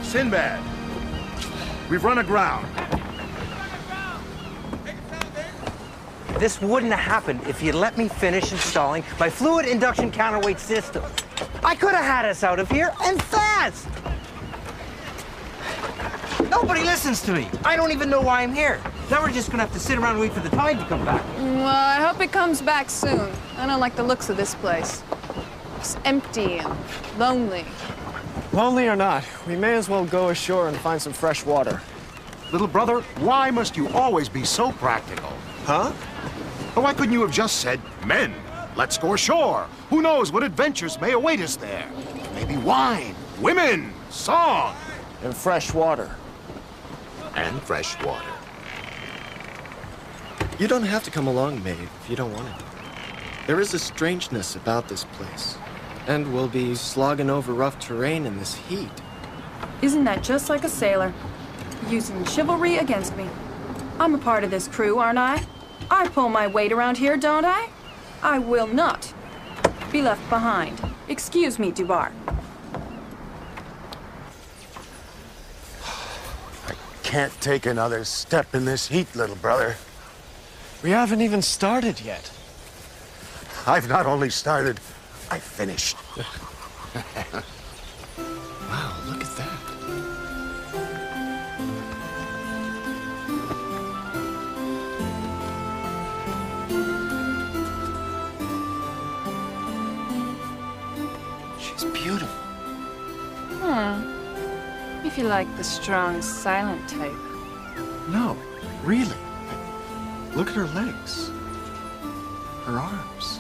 Sinbad, we've run aground. This wouldn't have happened if you'd let me finish installing my fluid induction counterweight system. I could have had us out of here, and fast! Nobody listens to me. I don't even know why I'm here. Now we're just gonna have to sit around and wait for the tide to come back. Well, I hope it comes back soon. I don't like the looks of this place. It's empty and lonely. Lonely or not, we may as well go ashore and find some fresh water. Little brother, why must you always be so practical? Huh? Why couldn't you have just said, men, let's go ashore? Who knows what adventures may await us there? Maybe wine, women, song. And fresh water. And fresh water. You don't have to come along, Maeve, if you don't want to. There is a strangeness about this place. And we'll be slogging over rough terrain in this heat. Isn't that just like a sailor? Using chivalry against me. I'm a part of this crew, aren't I? I pull my weight around here, don't I? I will not be left behind. Excuse me, Dubar. I can't take another step in this heat, little brother. We haven't even started yet. I've not only started, I've finished. Wow, look at that. She's beautiful. If you like the strong, silent type. No, really. Look at her legs. Her arms.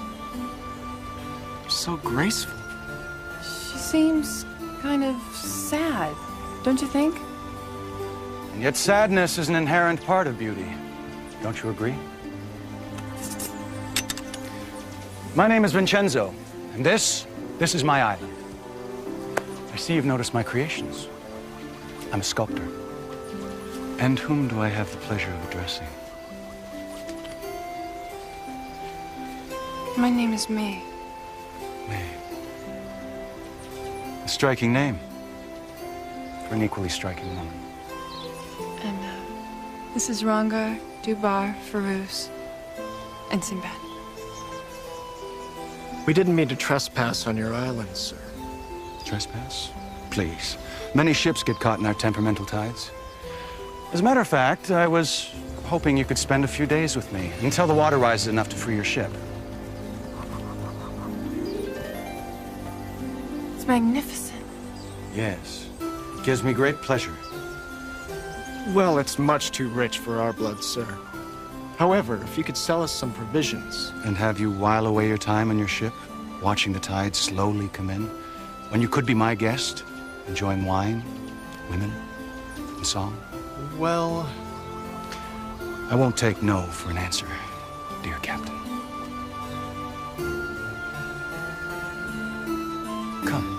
They're so graceful. She seems kind of sad, don't you think? And yet sadness is an inherent part of beauty. Don't you agree? My name is Vincenzo, and this is my island. I see you've noticed my creations. I'm a sculptor. And whom do I have the pleasure of addressing? My name is May. May. A striking name for an equally striking woman. And this is Rangar, Dubar, Farouz, and Sinbad. We didn't mean to trespass on your island, sir. Trespass? Please. Many ships get caught in our temperamental tides. As a matter of fact, I was hoping you could spend a few days with me until the water rises enough to free your ship. It's magnificent. Yes. It gives me great pleasure. Well, it's much too rich for our blood, sir. However, if you could sell us some provisions. And have you while away your time on your ship, watching the tide slowly come in, when you could be my guest, enjoying wine, women, and song? Well, I won't take no for an answer, dear Captain. Come.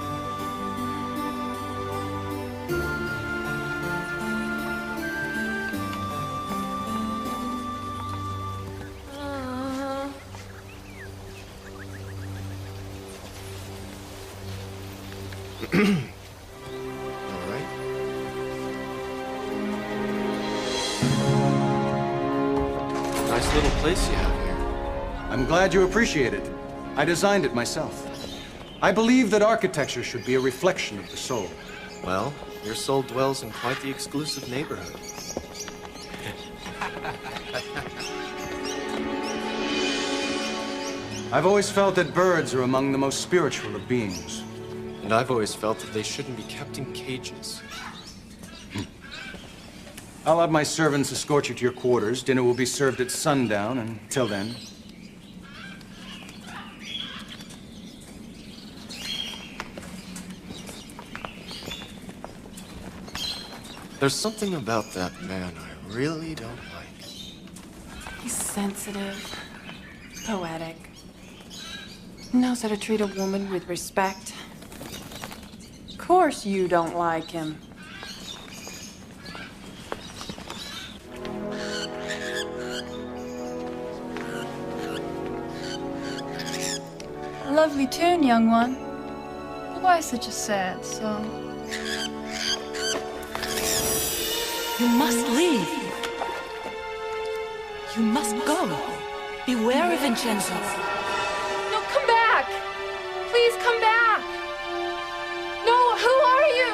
all right. Nice little place you have here. I'm glad you appreciate it. I designed it myself. I believe that architecture should be a reflection of the soul. Well, your soul dwells in quite the exclusive neighborhood. I've always felt that birds are among the most spiritual of beings. And I've always felt that they shouldn't be kept in cages. I'll have my servants escort you to your quarters. Dinner will be served at sundown, and till then... There's something about that man I really don't like. He's sensitive, poetic. Knows how to treat a woman with respect. Of course you don't like him. A lovely tune, young one. But why such a sad song? You must leave. You must go. Beware of Vincenzo. No, come back! Please come back! No, who are you?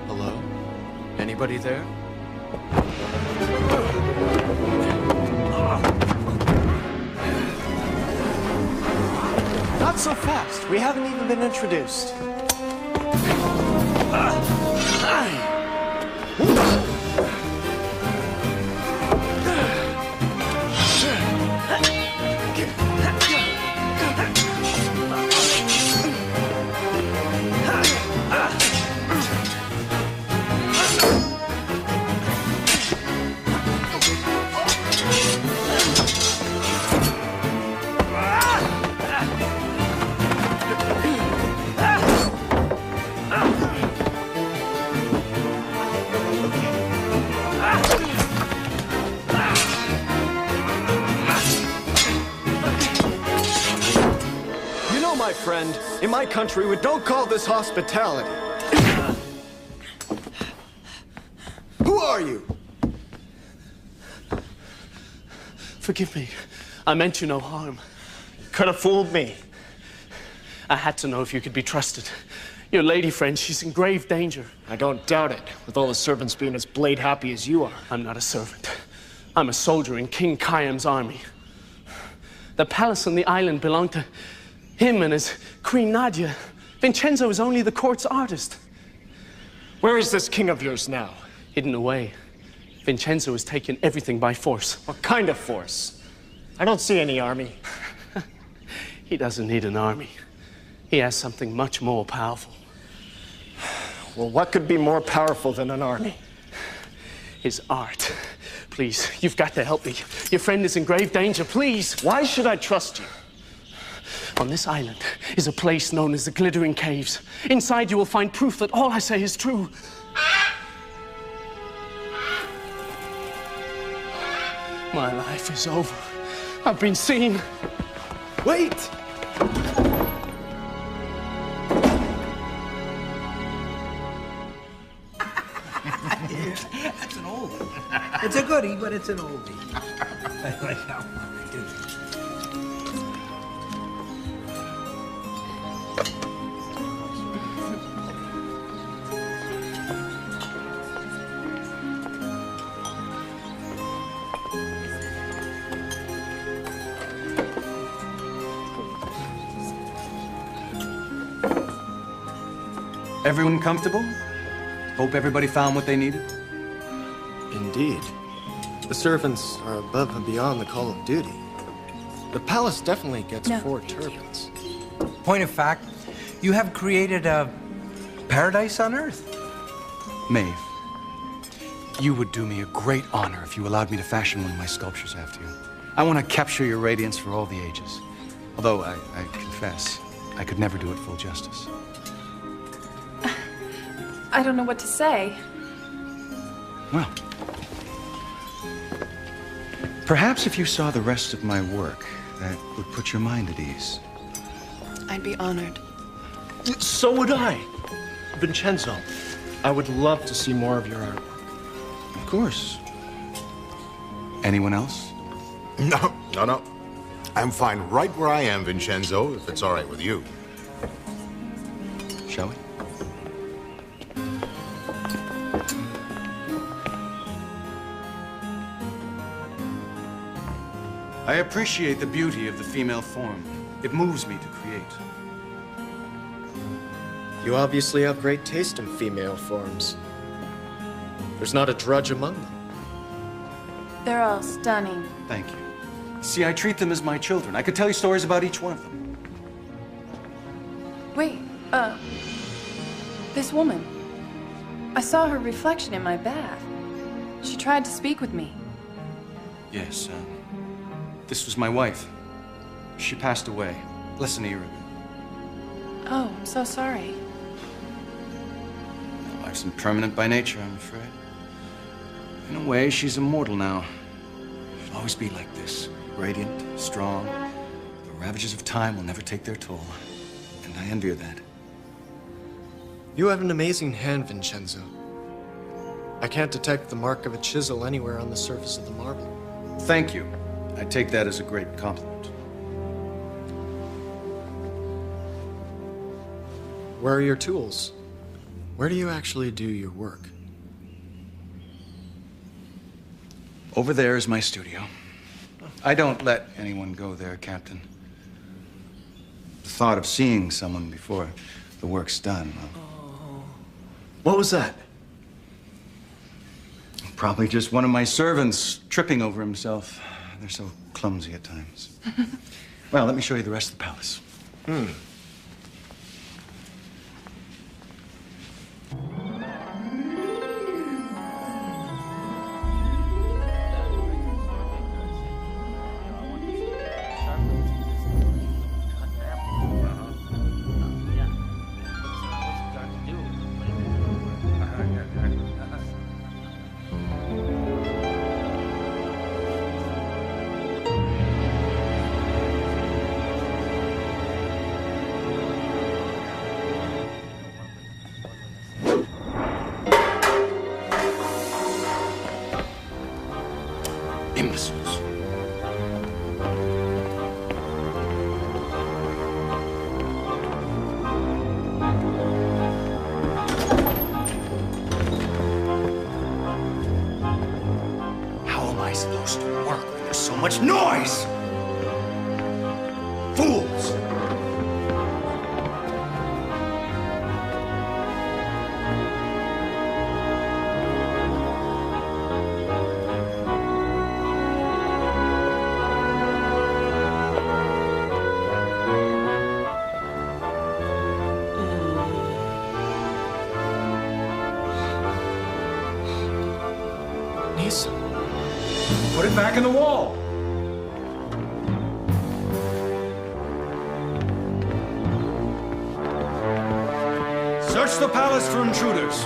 Hello? Anybody there? Not so fast. We haven't even been introduced. My friend, in my country, we don't call this hospitality. Who are you? Forgive me. I meant you no harm. Could have fooled me. I had to know if you could be trusted. Your lady friend, she's in grave danger. I don't doubt it, with all the servants being as blade happy as you are. I'm not a servant. I'm a soldier in King Khayyam's army. The palace on the island belonged to him and his Queen Nadia. Vincenzo is only the court's artist. Where is this king of yours now? Hidden away. Vincenzo has taken everything by force. What kind of force? I don't see any army. He doesn't need an army. He has something much more powerful. Well, what could be more powerful than an army? His art. Please, you've got to help me. Your friend is in grave danger, please. Why should I trust you? On this island is a place known as the Glittering Caves. Inside you will find proof that all I say is true. My life is over. I've been seen. Wait! That's an oldie. It's a goodie, but it's an oldie. I like that one. I do. Everyone comfortable? Hope everybody found what they needed? Indeed. The servants are above and beyond the call of duty. The palace definitely gets 4 turbans. Point of fact, you have created a paradise on Earth. Maeve, you would do me a great honor if you allowed me to fashion one of my sculptures after you. I want to capture your radiance for all the ages. Although, I confess, I could never do it full justice. I don't know what to say. Well, perhaps if you saw the rest of my work, that would put your mind at ease. I'd be honored. So would I. Vincenzo, I would love to see more of your art. Of course. Anyone else? No. I'm fine right where I am, Vincenzo, if it's all right with you. Shall we? I appreciate the beauty of the female form. It moves me to create. You obviously have great taste in female forms. There's not a drudge among them. They're all stunning. Thank you. See, I treat them as my children. I could tell you stories about each one of them. Wait, this woman. I saw her reflection in my bath. She tried to speak with me. Yes, this was my wife. She passed away less than a year ago. Oh, I'm so sorry. Life's impermanent by nature, I'm afraid. In a way, she's immortal now. She'll always be like this, radiant, strong. The ravages of time will never take their toll, and I envy her that. You have an amazing hand, Vincenzo. I can't detect the mark of a chisel anywhere on the surface of the marble. Thank you. I take that as a great compliment. Where are your tools? Where do you actually do your work? Over there is my studio. I don't let anyone go there, Captain. The thought of seeing someone before the work's done, well, What was that? probably just one of my servants tripping over himself. They're so clumsy at times. Well, let me show you the rest of the palace. Imbeciles. How am I supposed to work when there's so much noise? Fools! Put it back in the wall. Search the palace for intruders.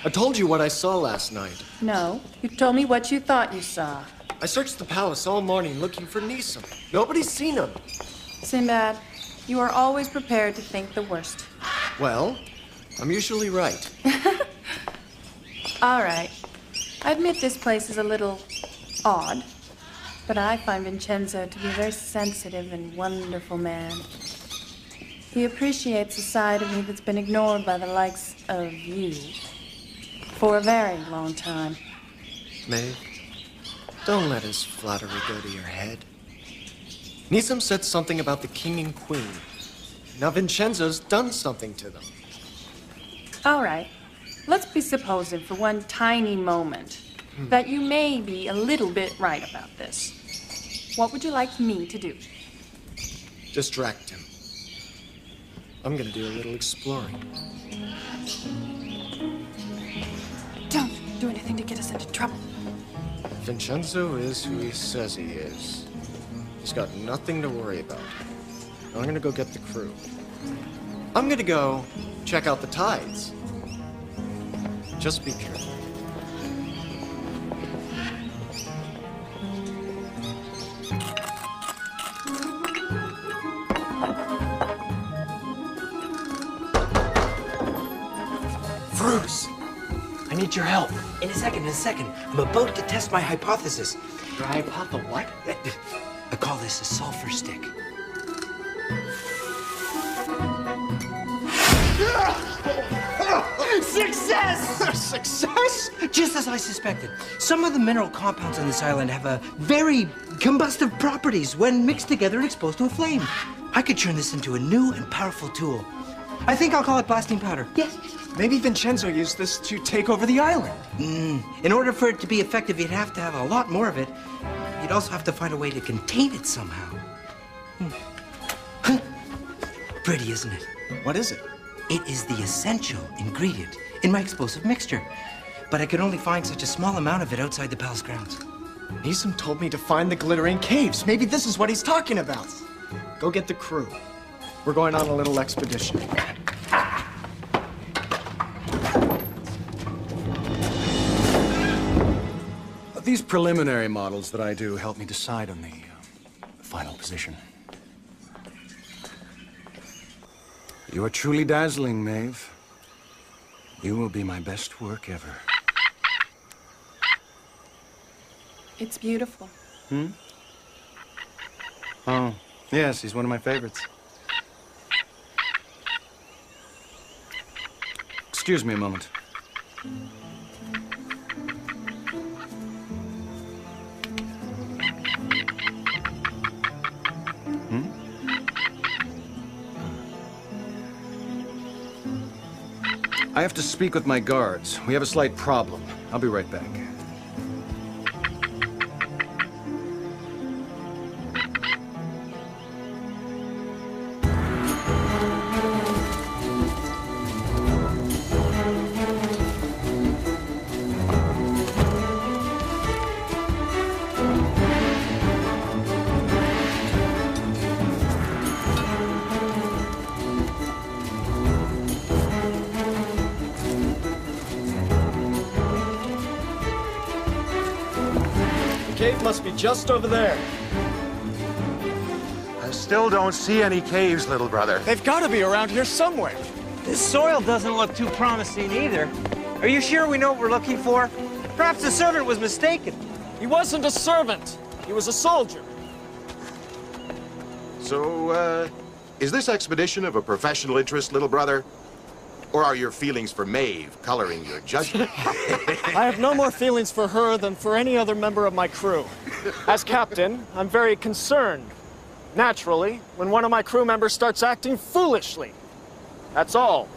I told you what I saw last night. No, you told me what you thought you saw. I searched the palace all morning looking for Nisa. Nobody's seen him. Sinbad, you are always prepared to think the worst. Well, I'm usually right. All right. I admit this place is a little odd, but I find Vincenzo to be a very sensitive and wonderful man. He appreciates a side of me that's been ignored by the likes of you for a very long time. Maeve, don't let his flattery go to your head. Nisam said something about the king and queen. Now Vincenzo's done something to them. All right. Let's be supposing for one tiny moment that you may be a little bit right about this. What would you like me to do? Distract him. I'm gonna do a little exploring. Don't do anything to get us into trouble. Vincenzo is who he says he is. He's got nothing to worry about. I'm gonna go get the crew. I'm gonna go check out the tides. Just be careful. Bruce, I need your help. In a second. I'm about to test my hypothesis. Your hypothesis what? I call this a sulfur stick. Success! Success? Just as I suspected. Some of the mineral compounds on this island have a very combustive properties when mixed together and exposed to a flame. I could turn this into a new and powerful tool. I think I'll call it blasting powder. Yes. Maybe Vincenzo used this to take over the island. In order for it to be effective, you'd have to have a lot more of it. You'd also have to find a way to contain it somehow. Pretty, isn't it? What is it? It is the essential ingredient in my explosive mixture. But I could only find such a small amount of it outside the palace grounds. Nisam told me to find the glittering caves. Maybe this is what he's talking about. Go get the crew. We're going on a little expedition. These preliminary models that I do help me decide on the final position. You are truly dazzling, Maeve. You will be my best work ever. It's beautiful. Oh, yes, he's one of my favorites. Excuse me a moment. I have to speak with my guards. We have a slight problem. I'll be right back. The cave must be just over there. I still don't see any caves, little brother. They've got to be around here somewhere. This soil doesn't look too promising either. Are you sure we know what we're looking for? Perhaps the servant was mistaken. He wasn't a servant. He was a soldier. So, is this expedition of a professional interest, little brother? Or are your feelings for Maeve coloring your judgment? I have no more feelings for her than for any other member of my crew. As captain, I'm very concerned, naturally, when one of my crew members starts acting foolishly. That's all.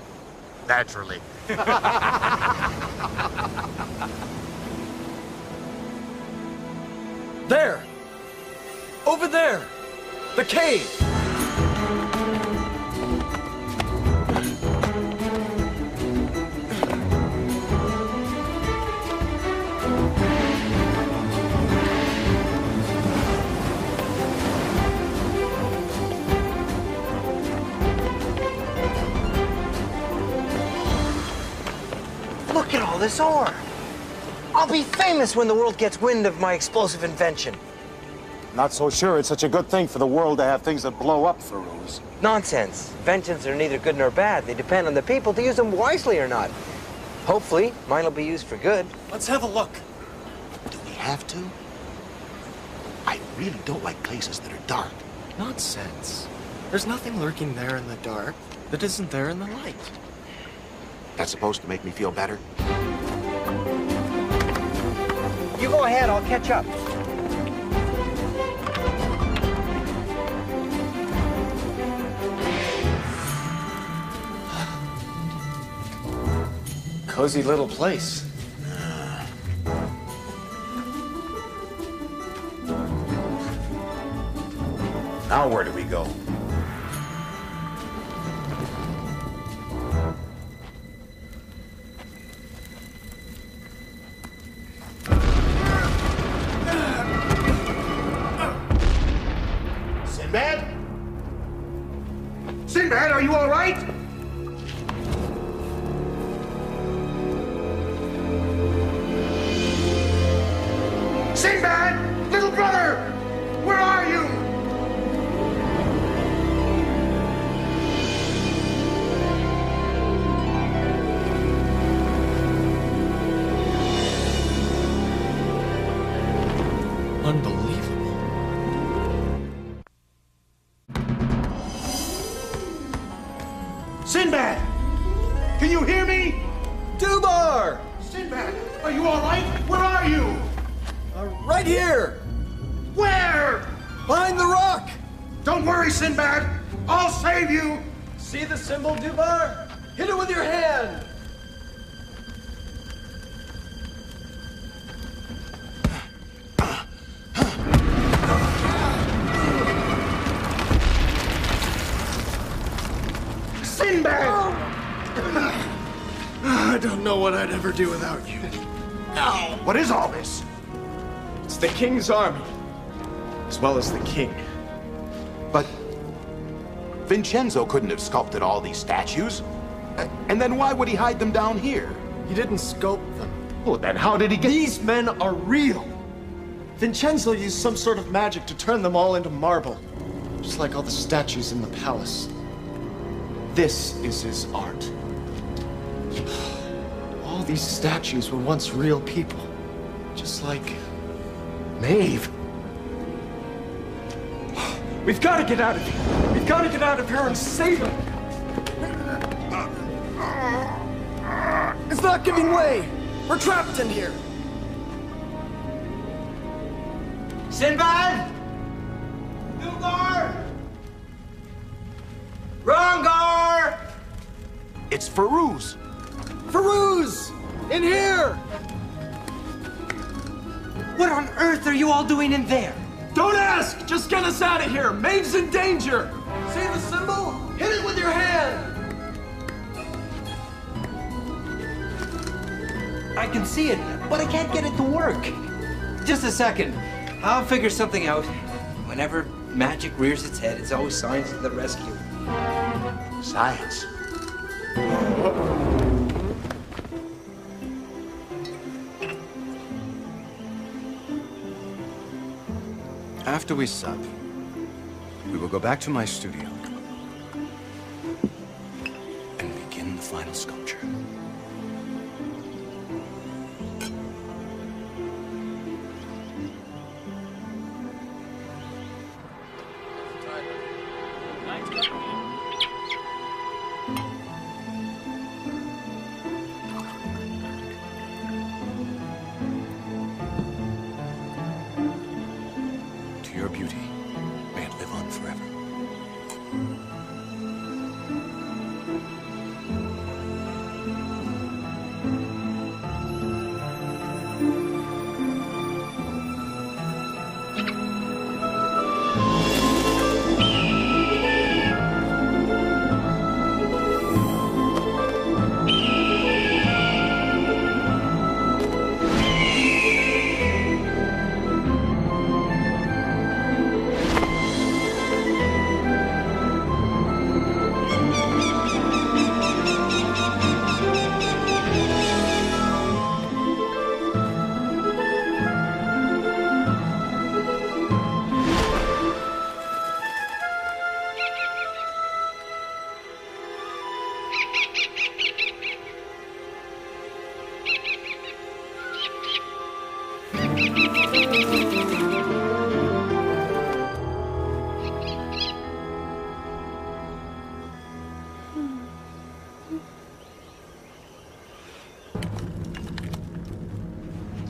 Naturally. There! Over there! The cave! Look at all this ore. I'll be famous when the world gets wind of my explosive invention. Not so sure it's such a good thing for the world to have things that blow up, Feroz. Nonsense. Inventions are neither good nor bad. They depend on the people to use them wisely or not. Hopefully, mine will be used for good. Let's have a look. Do we have to? I really don't like places that are dark. Nonsense. There's nothing lurking there in the dark that isn't there in the light. That's supposed to make me feel better? You go ahead, I'll catch up. cozy little place. Now where do we go? Sinbad? Sinbad, are you all right? Sinbad! Little brother! Where are you? Unbelievable. Sinbad! Can you hear me? Dubar! Sinbad, are you all right? Where are you? Right here! Where? Behind the rock! Don't worry, Sinbad. I'll save you. See the symbol, Dubar? Hit it with your hand! Sinbad! I don't know what I'd ever do without you. Ow! What is all this? It's the king's army, as well as the king. But Vincenzo couldn't have sculpted all these statues. And then why would he hide them down here? He didn't sculpt them. Well, then how did he get... These men are real. Vincenzo used some sort of magic to turn them all into marble, just like all the statues in the palace. This is his art. All these statues were once real people, just like Maeve. We've got to get out of here! We've got to get out of here and save him! It's not giving way! We're trapped in here! Sinbad! Dugar! Rongar! It's Farouz. Farouz! In here! What on earth are you all doing in there? Don't ask! Just get us out of here! Maeve's in danger! See the symbol? Hit it with your hand! I can see it, but I can't get it to work. Just a second. I'll figure something out. Whenever magic rears its head, it's always science to the rescue. Science. After we sup, we will go back to my studio and begin the final sculpture. Your beauty, may it live on forever.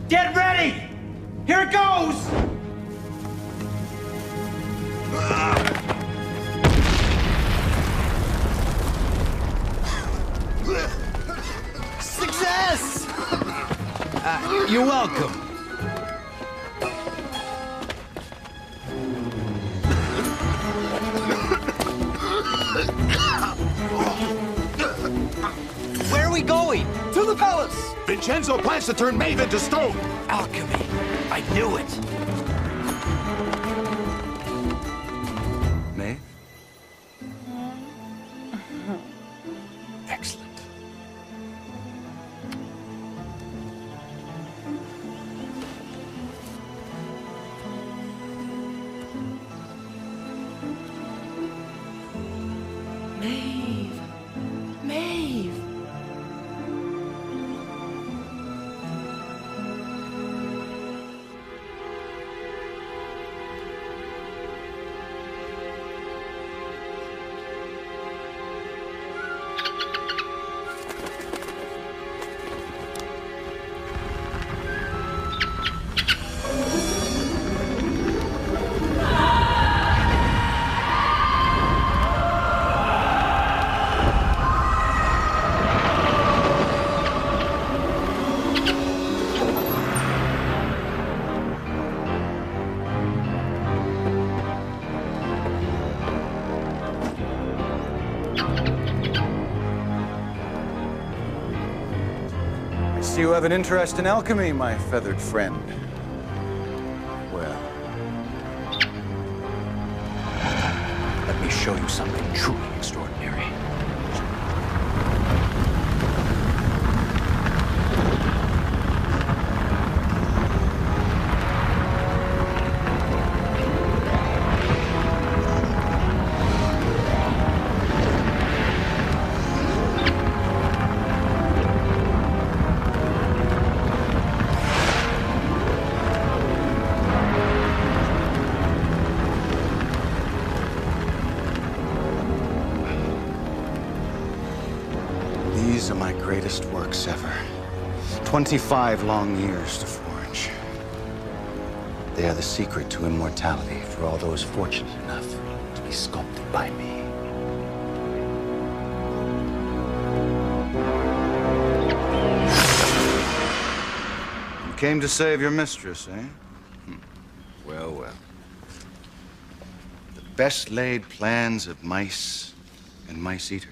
Get ready! Here it goes! Success! You're welcome. Where are we going? To the palace! Vincenzo plans to turn Maeve into stone! Alchemy. I knew it. Maeve? Excellent. Maeve. Maeve. I see you have an interest in alchemy, my feathered friend. Well, let me show you something truly extraordinary. These are my greatest works ever. 25 long years to forge. They are the secret to immortality for all those fortunate enough to be sculpted by me. You came to save your mistress, eh? Well, well. The best laid plans of mice and mice-eaters.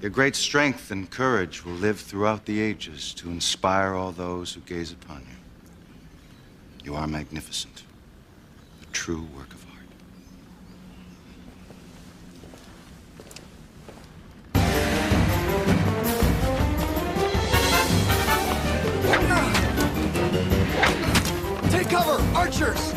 Your great strength and courage will live throughout the ages to inspire all those who gaze upon you. You are magnificent, a true work of art. Take cover! Archers!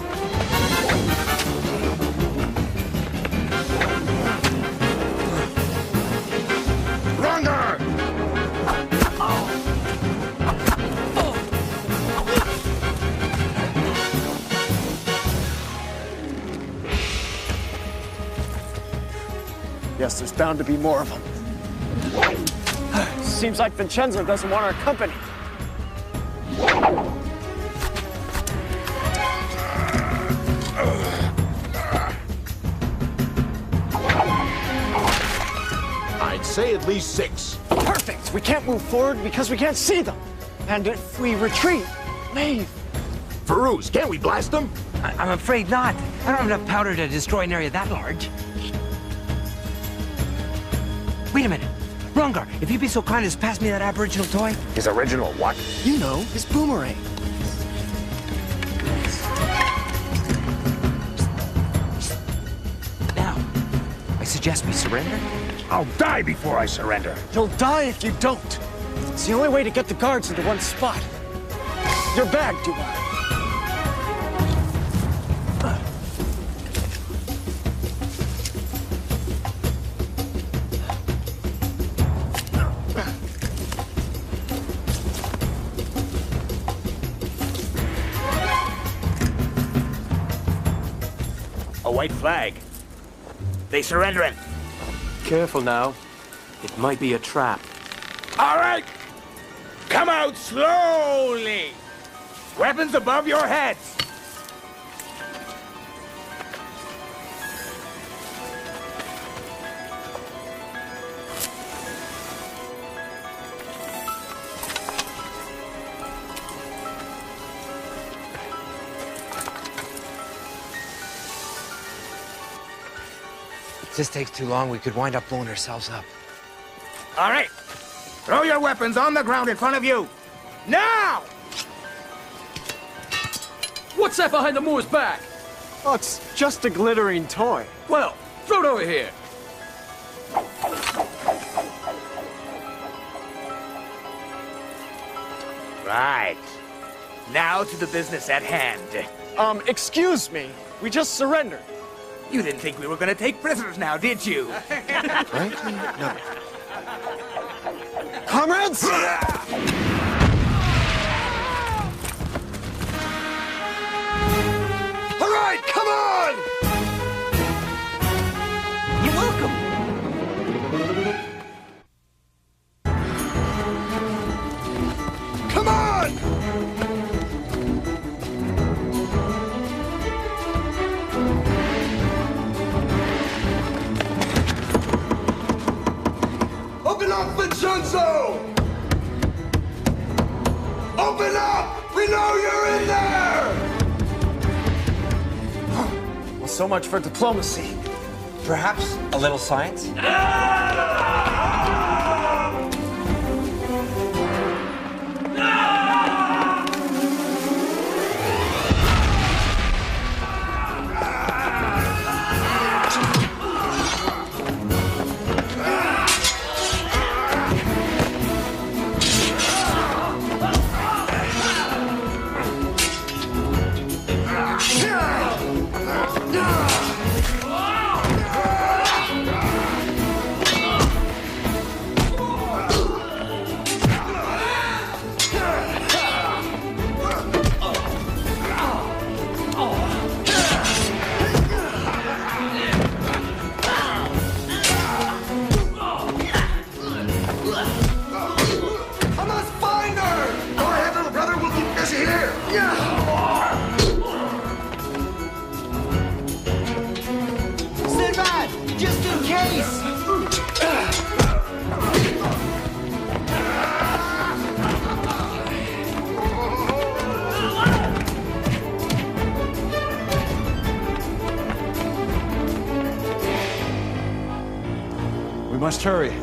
Yes, there's bound to be more of them. Seems like Vincenzo doesn't want our company. I'd say at least 6. Perfect! We can't move forward because we can't see them. And if we retreat, Maeve. Farouz, can't we blast them? I'm afraid not. I don't have enough powder to destroy an area that large. Wait a minute. Rongar, if you'd be so kind as pass me that aboriginal toy. His original what? You know, his boomerang. Now, I suggest we surrender. I'll die before I surrender. You'll die if you don't. It's the only way to get the guards into one spot. Your bag, Dubai. A white flag. They surrendering. Careful now. It might be a trap. All right. Come out slowly. Weapons above your heads. this takes too long, we could wind up blowing ourselves up. All right. Throw your weapons on the ground in front of you. Now! What's that behind the Moor's back? Oh, it's just a glittering toy. Well, throw it over here. Right. Now to the business at hand. Excuse me. We just surrendered. You didn't think we were gonna take prisoners now, did you? Frankly, no. Comrades! All right, come on! You're welcome. Come on! Open up, Vincenzo! Open up! We know you're in there! Well, so much for diplomacy. Perhaps a little science? Sinbad! Just in case! We must hurry.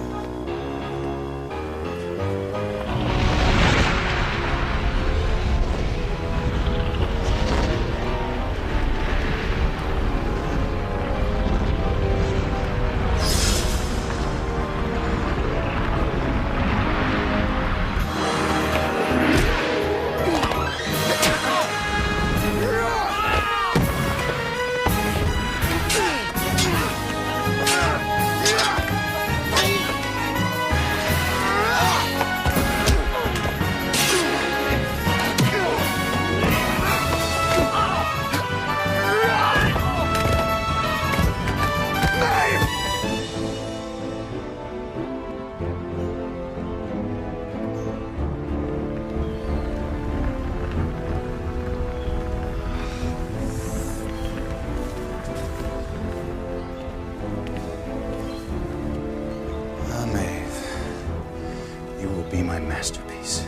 You will be my masterpiece.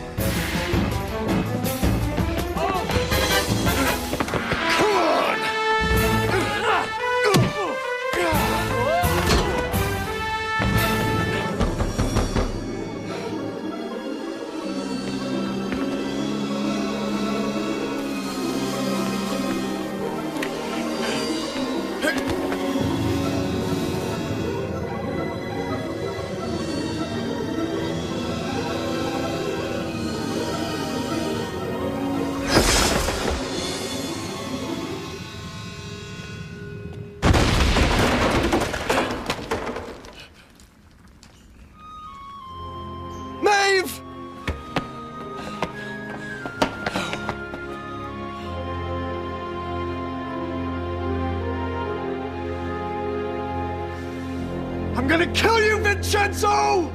I'm gonna kill you, Vincenzo!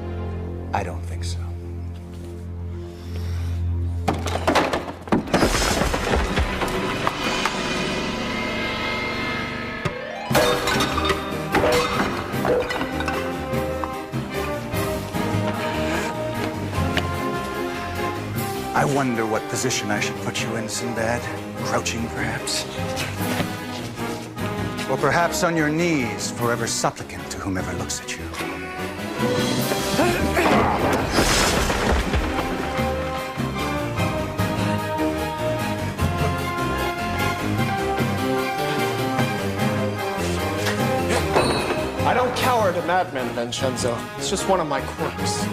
I don't think so. I wonder what position I should put you in, Sinbad. Crouching, perhaps? Or perhaps on your knees, forever supplicant whomever looks at you. I don't cower to madmen, Vincenzo. It's just one of my quirks.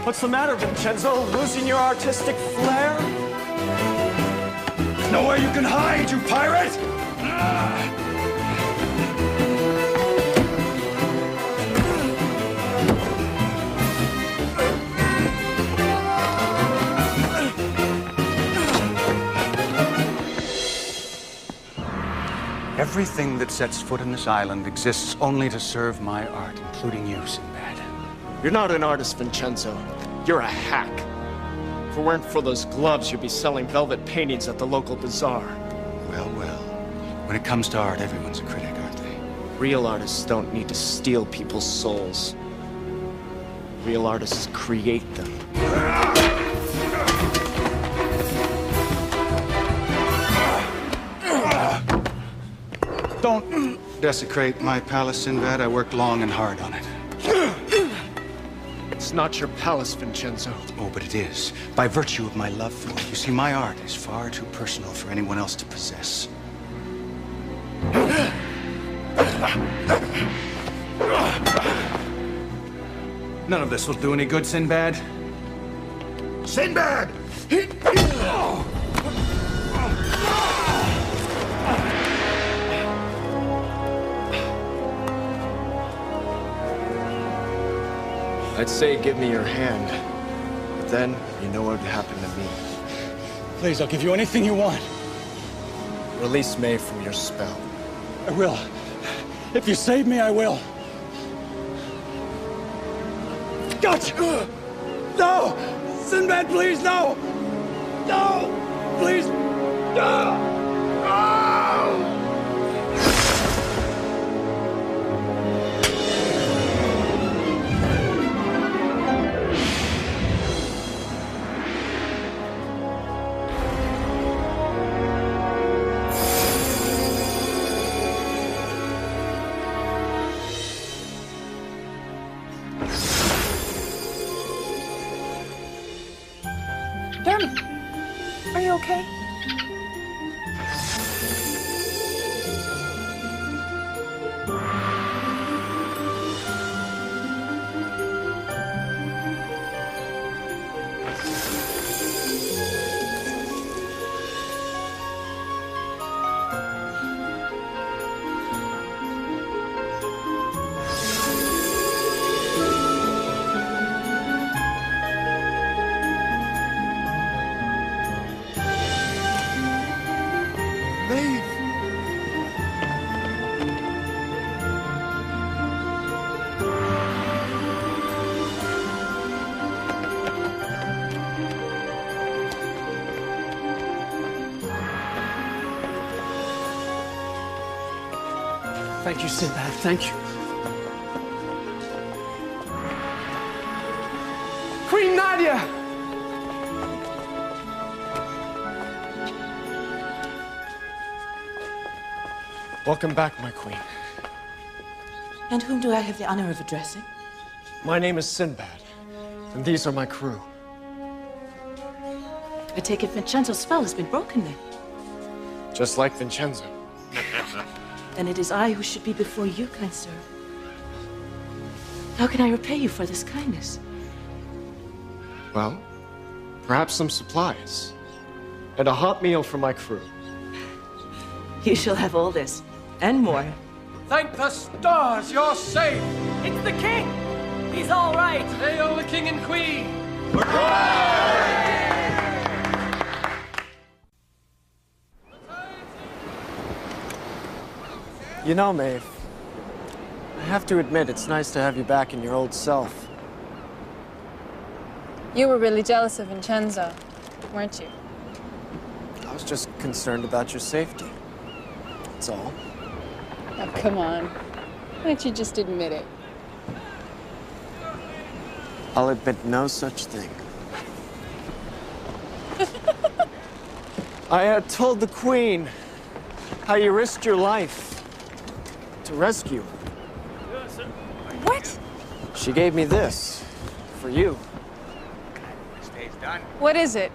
What's the matter, Vincenzo? Losing your artistic flair? There's nowhere you can hide, you pirate! Everything that sets foot on this island exists only to serve my art, including you, Sinbad. You're not an artist, Vincenzo. You're a hack. If it weren't for those gloves, you'd be selling velvet paintings at the local bazaar. Well, well. When it comes to art, everyone's a critic, aren't they? Real artists don't need to steal people's souls. Real artists create them. Don't desecrate my palace, Sinbad. I worked long and hard on it. It's not your palace, Vincenzo. Oh, but it is. By virtue of my love for it. You see, my art is far too personal for anyone else to possess. None of this will do any good, Sinbad. Sinbad! I'd say give me your hand. But then, you know what would happen to me. Please, I'll give you anything you want. Release Maeve from your spell. I will. If you save me, I will. Gotcha! No! Sinbad, please, no! No! Please! No! No! Dermot, are you okay? Thank you, Sinbad. Thank you. Queen Nadia! Welcome back, my queen. And whom do I have the honor of addressing? My name is Sinbad, and these are my crew. I take it Vincenzo's spell has been broken then. Just like Vincenzo. Then it is I who should be before you, kind sir. How can I repay you for this kindness? Well, perhaps some supplies. And a hot meal for my crew. You shall have all this, and more. Thank the stars, you're safe! It's the king! He's all right! Hail the king and queen! You know, Maeve, I have to admit it's nice to have you back in your old self. You were really jealous of Vincenzo, weren't you? was just concerned about your safety. That's all. Oh, come on. Why don't you just admit it? I'll admit no such thing. I told the Queen how you risked your life to rescue her. What? She gave me this for you. What is it?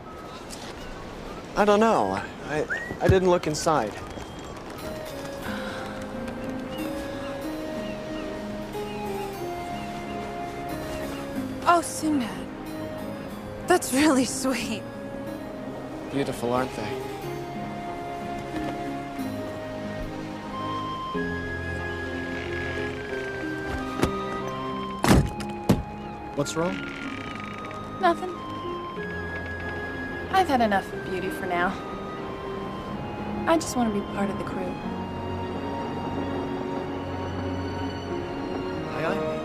I don't know. I didn't look inside. Oh, Sinbad. That's really sweet. Beautiful, aren't they? What's wrong? Nothing. I've had enough of beauty for now. I just want to be part of the crew. Aye, aye.